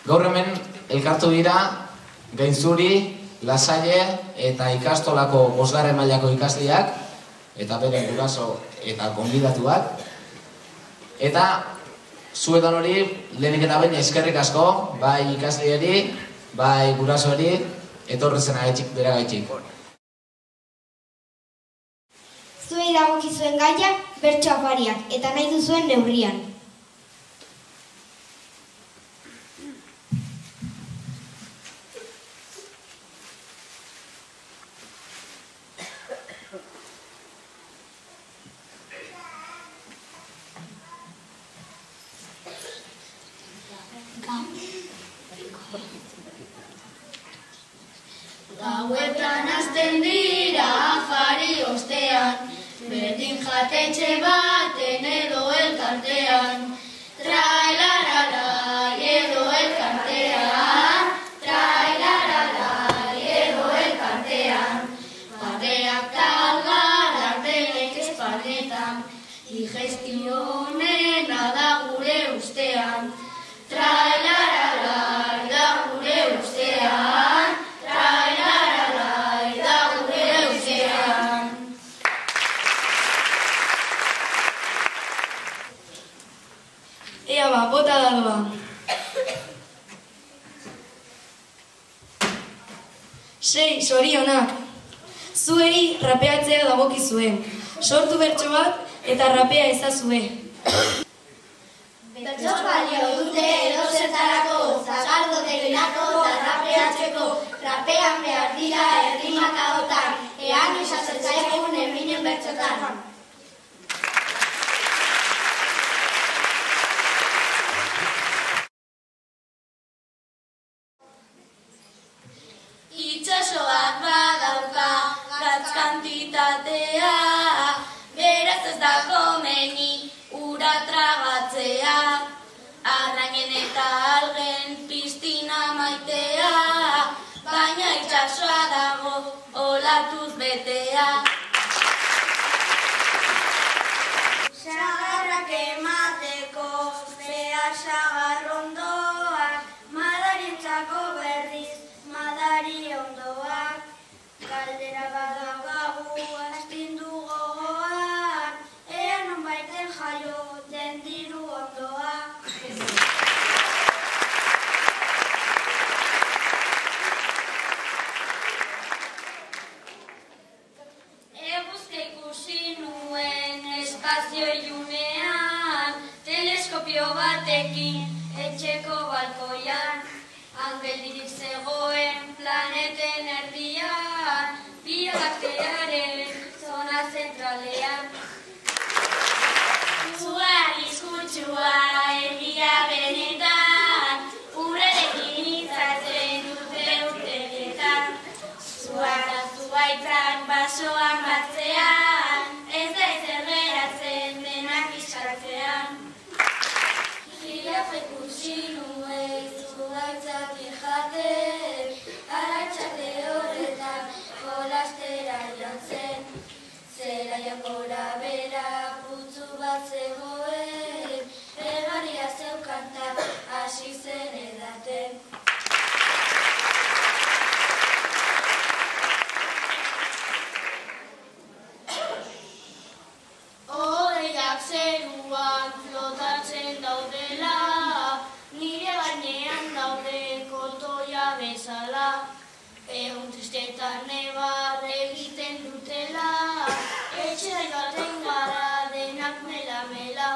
Gaur hemen elkartu dira Gainzuri, Lasalle eta ikastolako 5. mailako ikasleak eta bere guraso eta gonbidatuak. Eta zuetan hori lehenik eta behin eskerrik asko, bai ikasleari, bai gurasoari, etorrezen agaitxik beragaitxik. Zuei dagokizuen gaia bertso afariak eta nahi duzuen neurrian. Gauetan hasten dira afari ostean, berdin jatetxe baten edo elkartean. Trailarara edo elkartean, trailarara edo elkartean. Barreak talgar ardenek espaldetan, digestio honena da gure ustean. Trailarara da gure ustean. Ea ba, bota dadoa. Sei, zorionak. Zuei rapeatzea dagokizue. Sortu bertso bat eta rapea ezazue. Bertso balio dute edozertarako, zagardoteginako eta rapeatzeko. Rapean behar dira errimak agotan, ean izatzen zaigun eminen bertsotan. Itxasoak badauka gatz kantitatea, beraz ez da komeni ura tragatzea. Arrainen eta algen piztina maitea, baina itxasoa dago olatuz betea. Sagarrak emateko behar sagarrondoak, madarintzako berriz madari ondoak. Galdera badaukagu astindu gogoak, ea nonbaiten jaio den diru ondoak. Eguzka ikusi nuen espazio ilunean, teleskopio batekin etxeko balkoian. Angeldirik zegoen planeten erdian, Via Laktearen zona zentralean. Zua arriskutsua egia benetan, urarekin izaten dute urteetan. Zua eta zuaitzak basoan batzean, ez da ezer geratzen denak iskatzean. Jirafa ikusi nuen zuaitzak jaten, arratxalde horretan jolastera joan zen. Zelaian gora bera putzu bat zegoen, egaria zeukanta hasi zen edaten. Hodeiak zeruan flotatzen daudela, nire gainean daude kotoia bezala. Egun tristetan nebar egiten dutela, etxera joaten gara denak mela-mela.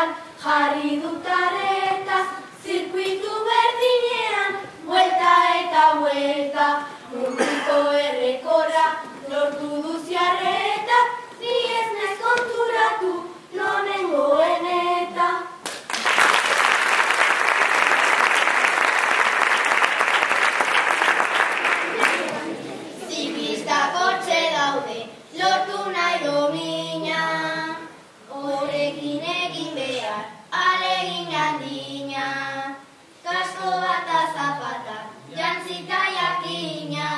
bueltan jarri dut arreta, zirkuitu berdinean, buelta eta buelta, mundiko errekorra lortu duziarreta, ni ez naiz konturatu nonengoen eta. Ziklistak hortxe daude, lortu nahi domina, horrekin egin behar, alegin handina, kasko bat azapata, jantzita jakina,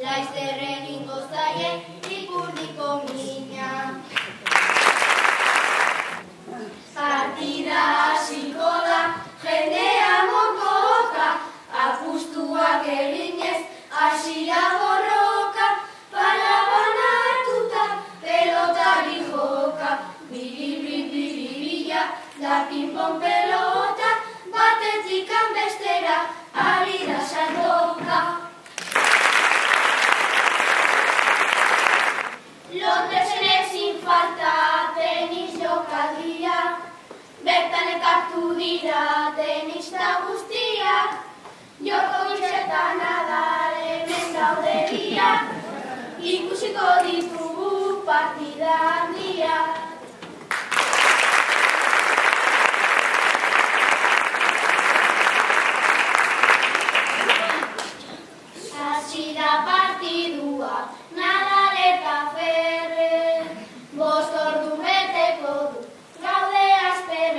laizzer egingo zaie ipurdiko mina. Partida hasiko da, jendea mokoka, apustuak eginez, hasira borroka, palabana hartuta, pelotari joka, biribiribiribila, da pinpon pelota, batetzikan bestera, ari da saltoka. Londresen ezin falta tenis jokaldia, bertan ekartu dira tenista guztiak, Djokovic eta Nadal hemen daude biak, ikusiko ditugu partida handiak. Hasi da partidua, Nadal eta Ferrer, 5 ordu beteko du, gaude asper,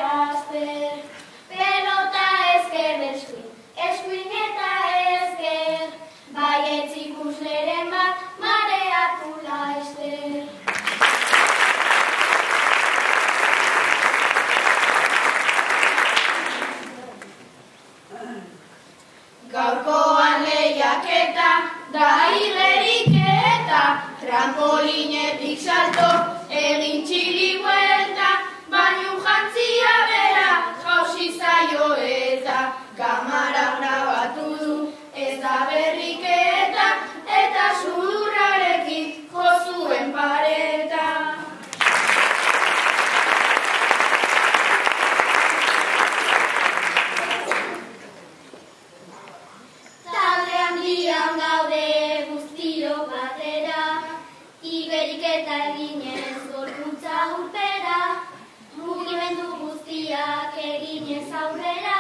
pelota ezker eskuin, eskuin eta ezker, baietz ikusleren bat mareatu laizter. Gaurkoan lehiaketa, da igeriketa, trampolinetik salto, egin txiri buelta, bainu jantzia bera, jausi zaio eta, kamara grabatu du, ez da berriketa, eta sudurrarekin jozuen pareta. Talde handian gaude guztiro batera, igeriketa eginez gorpuntza urpera, mugimendu guztiak eginez aurrera,